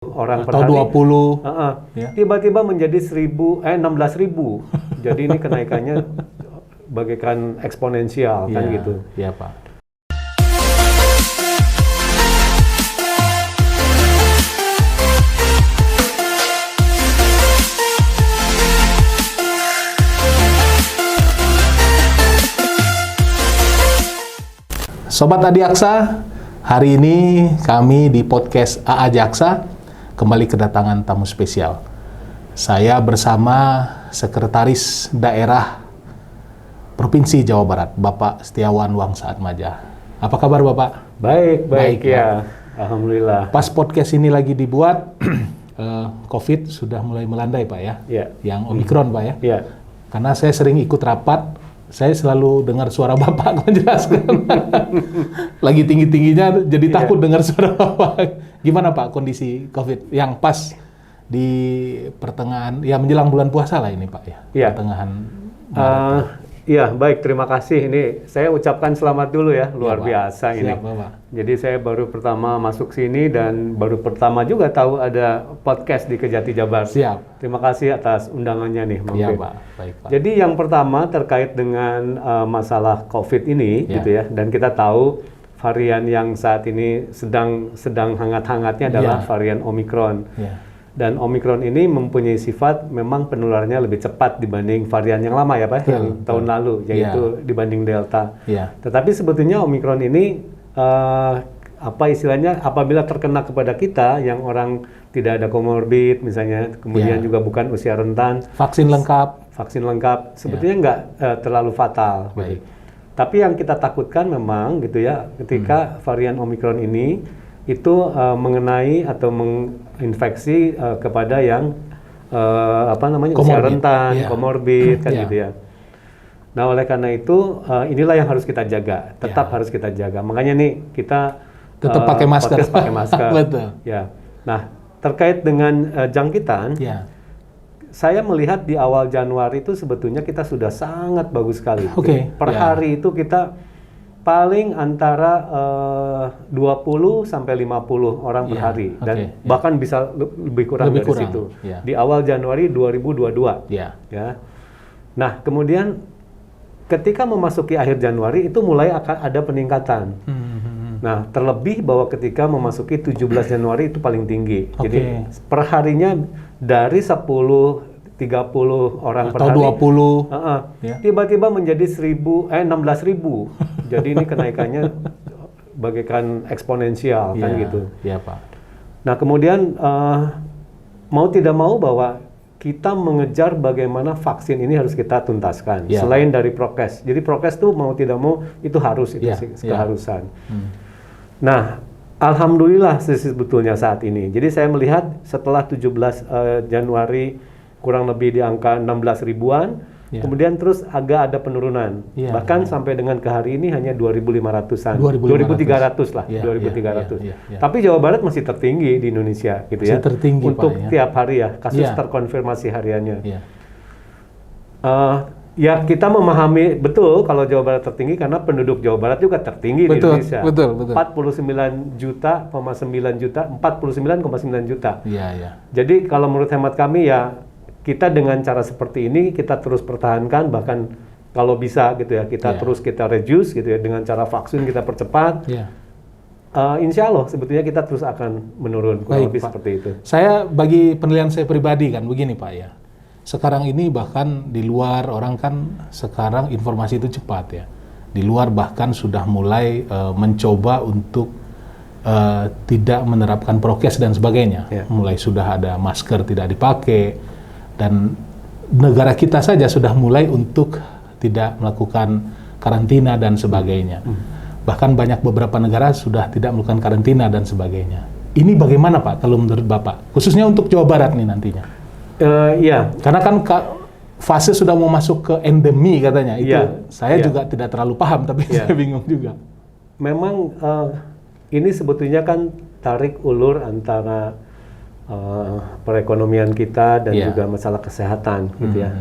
orang per atau hari. 20 ya. Tiba-tiba menjadi 16.000. Jadi ini kenaikannya bagaikan eksponensial kan Ya, gitu. ya Pak. Sobat Adiaksa, hari ini kami di podcast AA Jaksa kembali kedatangan tamu spesial. Saya bersama Sekretaris Daerah Provinsi Jawa Barat, Bapak Setiawan Wangsa Atmaja. Apa kabar Bapak? Baik ya. Alhamdulillah. Pas podcast ini lagi dibuat, COVID sudah mulai melandai Pak ya? Ya. Yang Omikron Pak ya? Ya. Karena saya sering ikut rapat, saya selalu dengar suara Bapak menjelaskan. Lagi tinggi-tingginya jadi takut dengar suara Bapak. Gimana Pak kondisi COVID yang pas di pertengahan, ya menjelang bulan puasa lah ini Pak ya? Ya. Pertengahan Iya, baik. Terima kasih. Ini saya ucapkan selamat dulu ya. Luar biasa ini. Siap, Bapak. Jadi saya baru pertama masuk sini dan baru pertama juga tahu ada podcast di Kejati Jabar. Siap. Terima kasih atas undangannya nih, Bang Iya Fit. Pak, baik Pak. Jadi yang pertama terkait dengan masalah COVID ini, Ya. gitu ya. Dan kita tahu varian yang saat ini sedang hangat-hangatnya adalah Ya. varian Omikron. Ya. Dan Omikron ini mempunyai sifat memang penularannya lebih cepat dibanding varian yang lama ya Pak, Betul, yang tahun lalu, yaitu Ya. dibanding Delta. Ya. Tetapi sebetulnya Omikron ini apa istilahnya, apabila terkena kepada kita yang orang tidak ada komorbid misalnya, kemudian Ya. juga bukan usia rentan, Vaksin lengkap. vaksin lengkap, sebetulnya nggak terlalu fatal. Baik. Gitu. Tapi yang kita takutkan memang gitu ya, ketika varian Omikron ini itu mengenai atau menginfeksi kepada yang usia Comorbid. rentan, Ya. komorbid kan Ya. gitu ya. Nah oleh karena itu inilah yang harus kita jaga, tetap Ya. harus kita jaga. Makanya nih kita Tetap pakai masker. podcast pakai masker. Betul. Ya. Nah terkait dengan jangkitan. Ya. Saya melihat di awal Januari itu sebetulnya kita sudah sangat bagus sekali. Oke, Per ya. hari itu kita paling antara 20 sampai 50 orang per Ya, hari dan oke, ya. bahkan bisa lebih kurang Lebih dari kurang, situ. ya. Di awal Januari 2022. Ya. Ya. Nah, kemudian ketika memasuki akhir Januari itu mulai akan ada peningkatan. Nah, terlebih bahwa ketika memasuki 17 Januari itu paling tinggi. Oke. Jadi perharinya dari 10 30 orang per Atau hari 20. Ya. tiba-tiba menjadi 16.000. Jadi ini kenaikannya bagaikan eksponensial kan Ya. gitu. Ya Pak. Nah, kemudian mau tidak mau bahwa kita mengejar bagaimana vaksin ini harus kita tuntaskan Ya. selain dari prokes. Jadi prokes tuh mau tidak mau itu harus, itu Ya, keharusan. Nah, alhamdulillah sebetulnya saat ini. Jadi saya melihat setelah 17 Januari kurang lebih di angka 16 ribuan, Ya. kemudian terus agak ada penurunan. Ya, Bahkan sampai dengan ke hari ini hanya 2.500-an. 2.500. 2.300 lah, Ya, 2.300. ya. Tapi Jawa Barat masih tertinggi di Indonesia gitu Masih ya. tertinggi, untuk Pak, ya. tiap hari ya, kasus Ya. terkonfirmasi hariannya. Ya. Ya kita memahami betul kalau Jawa Barat tertinggi karena penduduk Jawa Barat juga tertinggi di Betul, Indonesia. betul. 49 juta, 49,9 juta. Iya, iya. Jadi kalau menurut hemat kami ya kita dengan cara seperti ini kita terus pertahankan, bahkan kalau bisa gitu ya kita Ya. terus kita reduce gitu ya dengan cara vaksin kita percepat. Iya. Insya Allah sebetulnya kita terus akan menurun kurang Baik, lebih Pak. seperti itu. Saya bagi penilaian saya pribadi kan begini Pak ya. Sekarang ini bahkan di luar orang kan sekarang informasi itu cepat ya. Di luar bahkan sudah mulai mencoba untuk tidak menerapkan prokes dan sebagainya. Ya. Mulai sudah ada masker tidak dipakai dan negara kita saja sudah mulai untuk tidak melakukan karantina dan sebagainya. Bahkan banyak beberapa negara sudah tidak melakukan karantina dan sebagainya. Ini bagaimana Pak kalau menurut Bapak? Khususnya untuk Jawa Barat nih nantinya. Iya. Karena kan fase sudah mau masuk ke endemi katanya. Itu saya Iya. juga tidak terlalu paham, tapi Iya. saya bingung juga. Memang ini sebetulnya kan tarik ulur antara perekonomian kita dan Iya. juga masalah kesehatan gitu ya.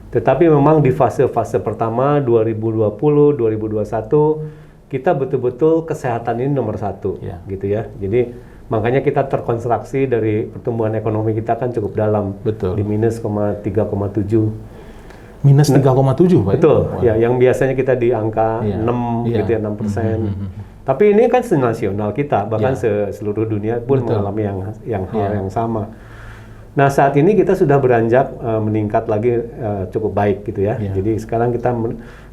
Tetapi memang di fase-fase pertama 2020, 2021 kita betul-betul kesehatan ini nomor satu Iya. gitu ya. Jadi Makanya kita terkonstruksi dari pertumbuhan ekonomi kita kan cukup dalam, Betul. di minus 3,7. Minus 3,7 Pak? Betul, Wah. ya yang biasanya kita di angka Iya. 6 Iya. gitu ya, 6%. Tapi ini kan senasional kita, bahkan Iya. seluruh dunia pun Betul. mengalami yang hal Iya. yang sama. Nah saat ini kita sudah beranjak meningkat lagi cukup baik gitu ya. Iya. Jadi sekarang kita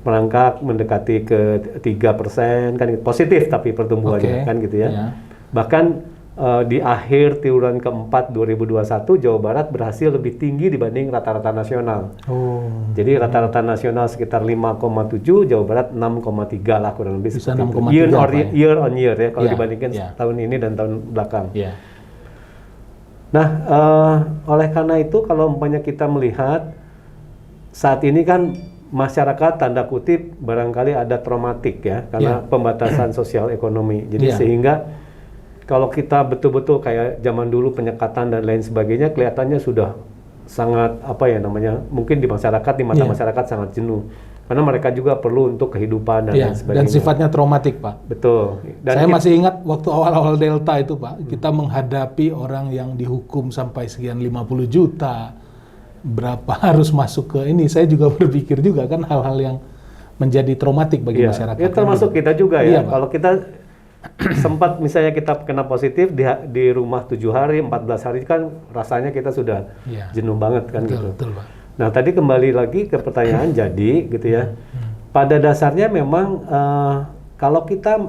merangkak mendekati ke 3% kan, positif tapi pertumbuhannya Oke. kan gitu ya. Iya. Bahkan di akhir triwulan keempat 2021 Jawa Barat berhasil lebih tinggi dibanding rata-rata nasional. Oh. Jadi rata-rata nasional sekitar 5,7, Jawa Barat 6,3 lah kurang lebih. Bisa seperti itu. 6,3 Pak, ya? Year on year ya kalau Iya, dibandingkan iya. tahun ini dan tahun belakang. Iya. Nah, oleh karena itu kalau umpamanya kita melihat saat ini kan masyarakat tanda kutip barangkali ada traumatik ya karena Iya. pembatasan sosial ekonomi. Jadi Iya. sehingga kalau kita betul-betul kayak zaman dulu penyekatan dan lain sebagainya kelihatannya sudah sangat apa ya namanya mungkin di masyarakat di mata Iya. masyarakat sangat jenuh karena mereka juga perlu untuk kehidupan dan Iya, lain sebagainya. dan sifatnya traumatik Pak. Betul. Dan Saya masih ingat waktu awal-awal Delta itu Pak, kita menghadapi orang yang dihukum sampai sekian 50 juta, berapa harus masuk ke ini, saya juga berpikir juga kan hal-hal yang menjadi traumatik bagi iya, masyarakat. ya termasuk Kan gitu. kita juga Iya, ya. Pak. Kalau kita sempat misalnya kita kena positif di rumah 7 hari, 14 hari kan rasanya kita sudah Iya. jenuh banget kan Betul, gitu. betul Pak. Nah tadi kembali lagi ke pertanyaan jadi gitu ya. Pada dasarnya memang kalau kita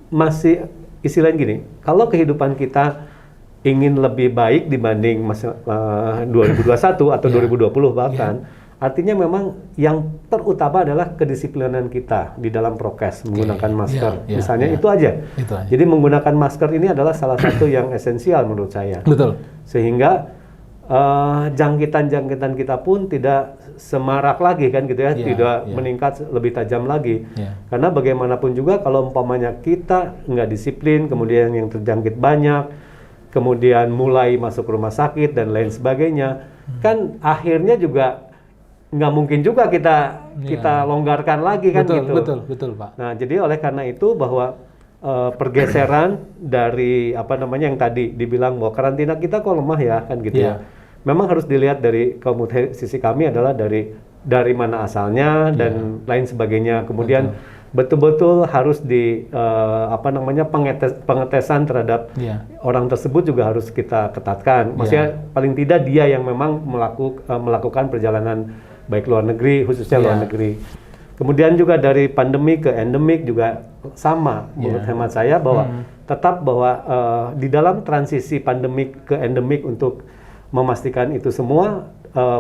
masih istilahnya gini, kalau kehidupan kita ingin lebih baik dibanding 2021 atau Iya. 2020 bahkan, artinya memang yang terutama adalah kedisiplinan kita di dalam prokes menggunakan masker. Iya, iya, Misalnya iya. itu aja. Itu aja. Jadi menggunakan masker ini adalah salah satu yang esensial menurut saya. Betul. Sehingga jangkitan-jangkitan kita pun tidak semarak lagi kan gitu ya, Iya, tidak iya. meningkat lebih tajam lagi. Iya. Karena bagaimanapun juga kalau umpamanya kita nggak disiplin, kemudian yang terjangkit banyak, kemudian mulai masuk rumah sakit dan lain sebagainya, kan akhirnya juga nggak mungkin juga kita longgarkan lagi kan Betul, gitu. betul Pak. Nah, jadi oleh karena itu bahwa pergeseran dari apa namanya yang tadi dibilang bahwa karantina kita kok lemah ya kan gitu Iya. ya. Memang harus dilihat dari sisi kami adalah dari mana asalnya dan lain sebagainya. Kemudian betul-betul harus di apa namanya pengetesan terhadap Iya. orang tersebut juga harus kita ketatkan. Maksudnya paling tidak dia yang memang melakukan perjalanan baik luar negeri khususnya luar Iya. negeri. Kemudian juga dari pandemi ke endemik juga sama menurut hemat saya bahwa tetap bahwa di dalam transisi pandemik ke endemik untuk memastikan itu semua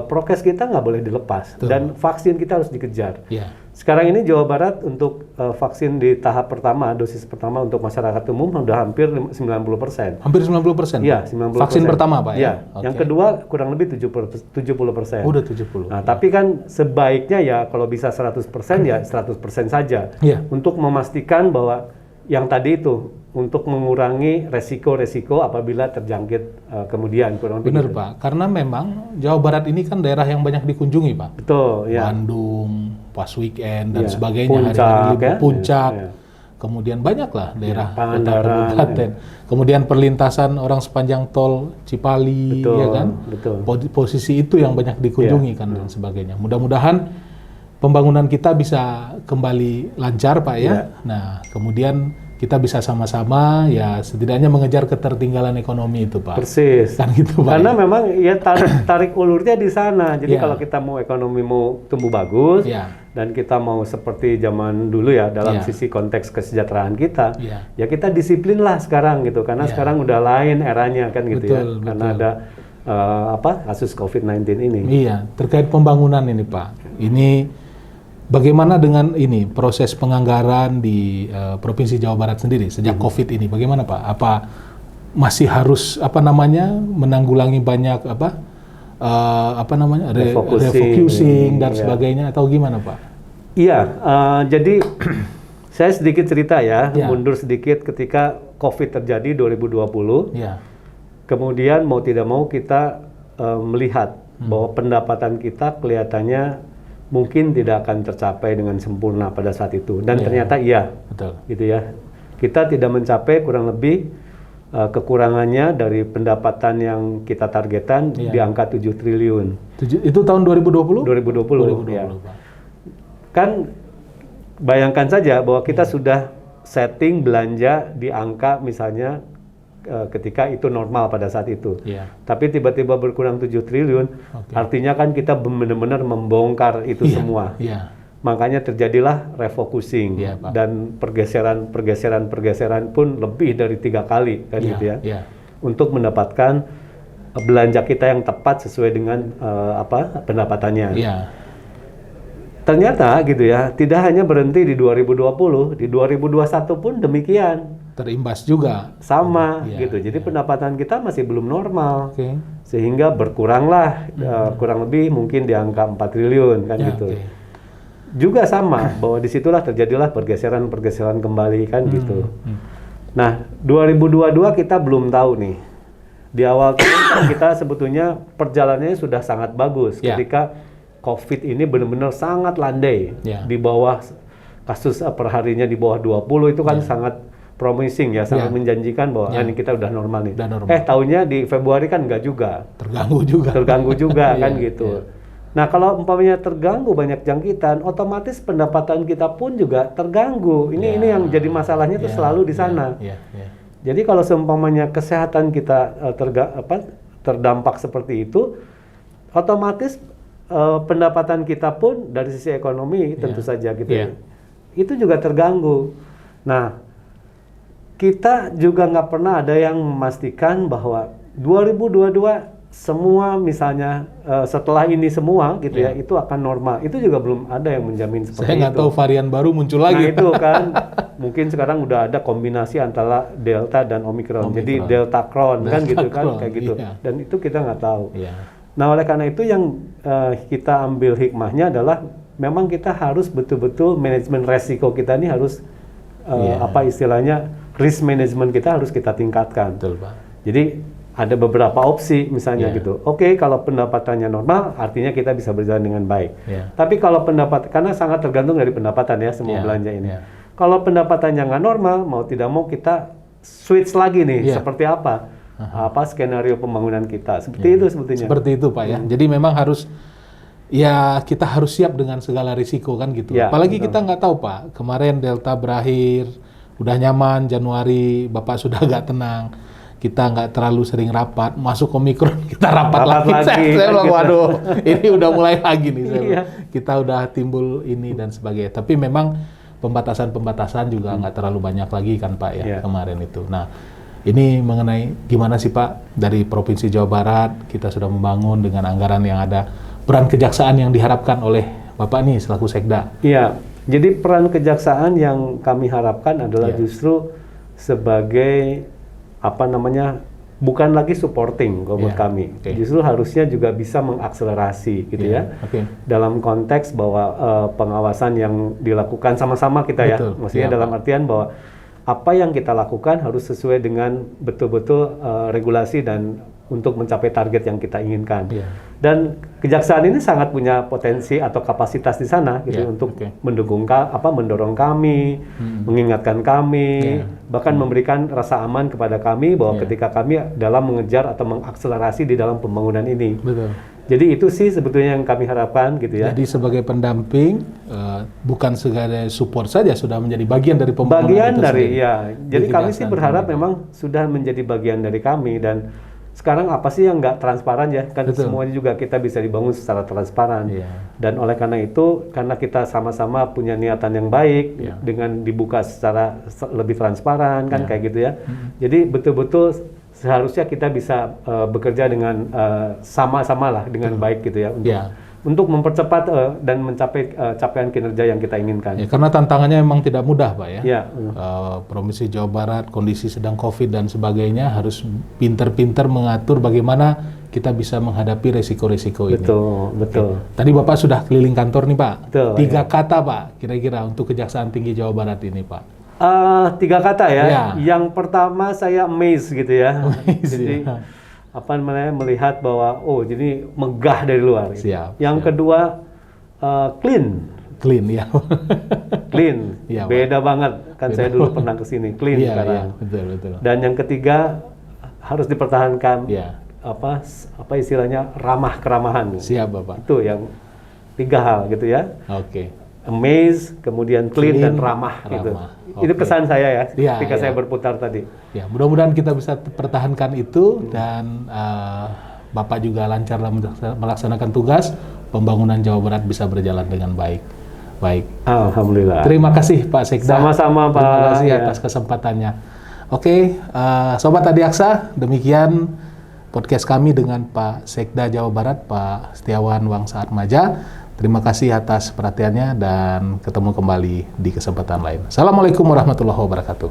prokes kita nggak boleh dilepas dan vaksin kita harus dikejar. Iya. Sekarang ini Jawa Barat untuk vaksin di tahap pertama, dosis pertama untuk masyarakat umum sudah hampir 90%. Hampir 90%. Iya, Pak? 90%. Vaksin pertama Pak ya? Iya. Yang kedua kurang lebih 70%. Udah 70. Nah, tapi kan sebaiknya ya kalau bisa 100% ya 100% saja. Iya. Untuk memastikan bahwa yang tadi itu untuk mengurangi resiko-resiko apabila terjangkit kemudian kurang lebih Benar gitu. Pak, karena memang Jawa Barat ini kan daerah yang banyak dikunjungi Pak. Betul, ya. Bandung, pas weekend dan Iya. sebagainya, Puncak, hari-hari libur, ya. Puncak, Iya. kemudian banyaklah daerah kota Pangandaran, kabupaten. Kemudian perlintasan orang sepanjang tol Cipali, Betul, ya kan? betul. Posisi itu yang banyak dikunjungi kan dan sebagainya. Mudah-mudahan pembangunan kita bisa kembali lancar Pak ya. Iya. Nah, kemudian kita bisa sama-sama ya setidaknya mengejar ketertinggalan ekonomi itu Pak. Persis. Kan gitu Pak. Karena ya? memang ya tarik ulurnya di sana. Jadi Iya. kalau kita mau ekonomi mau tumbuh bagus Iya. dan kita mau seperti zaman dulu ya dalam Iya. sisi konteks kesejahteraan kita, Iya. ya kita disiplin lah sekarang gitu. Karena Iya. sekarang udah lain eranya kan gitu ya. Betul, Karena betul. ada kasus COVID-19 ini. Iya, terkait pembangunan ini Pak. Ini bagaimana dengan ini proses penganggaran di Provinsi Jawa Barat sendiri sejak COVID ini? Bagaimana Pak? Apa masih harus menanggulangi banyak refocusing dan iya. sebagainya atau gimana Pak? Iya, jadi saya sedikit cerita ya, Iya. mundur sedikit ketika COVID terjadi 2020. Iya, Kemudian mau tidak mau kita melihat bahwa pendapatan kita kelihatannya mungkin tidak akan tercapai dengan sempurna pada saat itu. Dan Iya. ternyata iya, betul. gitu ya. Kita tidak mencapai kurang lebih kekurangannya dari pendapatan yang kita targetkan di angka 7 triliun. Itu tahun 2020? 2020 ya. Kan bayangkan saja bahwa kita sudah setting belanja di angka misalnya ketika itu normal pada saat itu. Tapi tiba-tiba berkurang 7 triliun, artinya kan kita benar-benar membongkar itu semua. Makanya terjadilah refocusing dan pergeseran pun lebih dari 3 kali kan gitu ya. Untuk mendapatkan belanja kita yang tepat sesuai dengan pendapatannya. Ternyata gitu ya, tidak hanya berhenti di 2020, di 2021 pun demikian. Terimbas juga. Sama gitu. Jadi pendapatan kita masih belum normal. Sehingga berkuranglah kurang lebih mungkin di angka 4 triliun kan gitu. Juga sama bahwa disitulah terjadilah pergeseran kembali kan gitu. Nah 2022 kita belum tahu nih. Di awal tahun kita sebetulnya perjalanannya sudah sangat bagus ketika COVID ini benar-benar sangat landai di bawah kasus perharinya di bawah 20 itu kan sangat promising ya, sangat menjanjikan bahwa ini kita udah normal nih. Tahunnya di Februari kan enggak juga. Terganggu juga kan gitu. Nah kalau umpamanya terganggu banyak jangkitan, otomatis pendapatan kita pun juga terganggu. Ini yang jadi masalahnya tuh selalu di sana. Jadi kalau seumpamanya kesehatan kita terdampak seperti itu, otomatis pendapatan kita pun dari sisi ekonomi tentu saja gitu ya. Itu juga terganggu. Nah kita juga nggak pernah ada yang memastikan bahwa 2022 semua misalnya setelah ini semua gitu ya itu akan normal. Itu juga belum ada yang menjamin seperti itu. Saya nggak tahu varian baru muncul lagi. Nah itu kan mungkin sekarang udah ada kombinasi antara Delta dan Omicron. Jadi Delta Cron kan gitu kan kayak gitu. Dan itu kita nggak tahu. Nah oleh karena itu yang kita ambil hikmahnya adalah memang kita harus betul-betul manajemen resiko kita ini harus apa istilahnya risk management kita harus kita tingkatkan. Betul, Pak. Jadi ada beberapa opsi misalnya gitu. Oke, kalau pendapatannya normal, artinya kita bisa berjalan dengan baik. Tapi kalau karena sangat tergantung dari pendapatan ya semua belanja ini. Kalau pendapatannya nggak normal, mau tidak mau kita switch lagi nih. Seperti apa? Apa skenario pembangunan kita? Seperti itu sebetulnya. Seperti itu Pak ya. Jadi memang harus kita harus siap dengan segala risiko kan gitu. Apalagi kita nggak tahu Pak. Kemarin Delta berakhir, udah nyaman Januari, Bapak sudah agak tenang. Kita nggak terlalu sering rapat, masuk Omicron kita rapat lagi. Saya bilang, waduh, ini udah mulai lagi nih. Kita udah timbul ini dan sebagainya. Tapi memang pembatasan juga nggak terlalu banyak lagi kan Pak ya kemarin itu. Nah, ini mengenai gimana sih Pak dari Provinsi Jawa Barat kita sudah membangun dengan anggaran yang ada, peran kejaksaan yang diharapkan oleh Bapak nih selaku Sekda. Iya, jadi peran kejaksaan yang kami harapkan adalah justru sebagai bukan lagi supporting buat kami. Justru harusnya juga bisa mengakselerasi gitu ya. Dalam konteks bahwa pengawasan yang dilakukan sama-sama kita maksudnya dalam artian bahwa apa yang kita lakukan harus sesuai dengan betul-betul regulasi dan untuk mencapai target yang kita inginkan. Dan kejaksaan ini sangat punya potensi atau kapasitas di sana gitu untuk mendorong kami, mengingatkan kami, bahkan memberikan rasa aman kepada kami bahwa ketika kami dalam mengejar atau mengakselerasi di dalam pembangunan ini. Jadi itu sih sebetulnya yang kami harapkan gitu ya. Jadi sebagai pendamping bukan sebagai support saja, sudah menjadi bagian dari pembangunan bagian itu dari sendiri. Jadi kami sih berharap memang sudah menjadi bagian dari kami. Dan sekarang apa sih yang nggak transparan ya, kan semuanya juga kita bisa dibangun secara transparan. Dan oleh karena itu, karena kita sama-sama punya niatan yang baik dengan dibuka secara lebih transparan kan kayak gitu ya. Jadi betul-betul seharusnya kita bisa bekerja dengan sama-sama lah dengan baik gitu ya untuk mempercepat dan mencapai capaian kinerja yang kita inginkan. Karena tantangannya memang tidak mudah Pak ya. Provinsi Jawa Barat, kondisi sedang COVID dan sebagainya, harus pinter-pinter mengatur bagaimana kita bisa menghadapi resiko-resiko ini. Betul. Tadi Bapak sudah keliling kantor nih Pak. 3 kata Pak kira-kira untuk Kejaksaan Tinggi Jawa Barat ini Pak. 3 kata ya. Yang pertama saya amazed gitu ya. Jadi melihat bahwa jadi megah dari luar. Yang kedua clean, Clean ya. Clean. Iya, Pak. Beda banget. Kan saya dulu pernah ke sini. Clean Iya, sekarang. iya, betul. Dan yang ketiga harus dipertahankan Iya. apa istilahnya ramah keramahan. Siap, Bapak. Itu yang 3 hal gitu ya. Oke. Amaze, kemudian clean dan ramah gitu. Itu Oke. kesan saya ya Iya, ketika iya. saya berputar tadi. Ya, mudah-mudahan kita bisa pertahankan itu dan Bapak juga lancar dalam melaksanakan tugas, pembangunan Jawa Barat bisa berjalan dengan baik. Baik. Alhamdulillah. Terima kasih Pak Sekda. Sama-sama, Pak. Terima kasih Ya. atas kesempatannya. Oke, Sobat Adiaksa, demikian podcast kami dengan Pak Sekda Jawa Barat, Pak Setiawan Wangsa Atmaja. Terima kasih atas perhatiannya dan ketemu kembali di kesempatan lain. Assalamualaikum warahmatullahi wabarakatuh.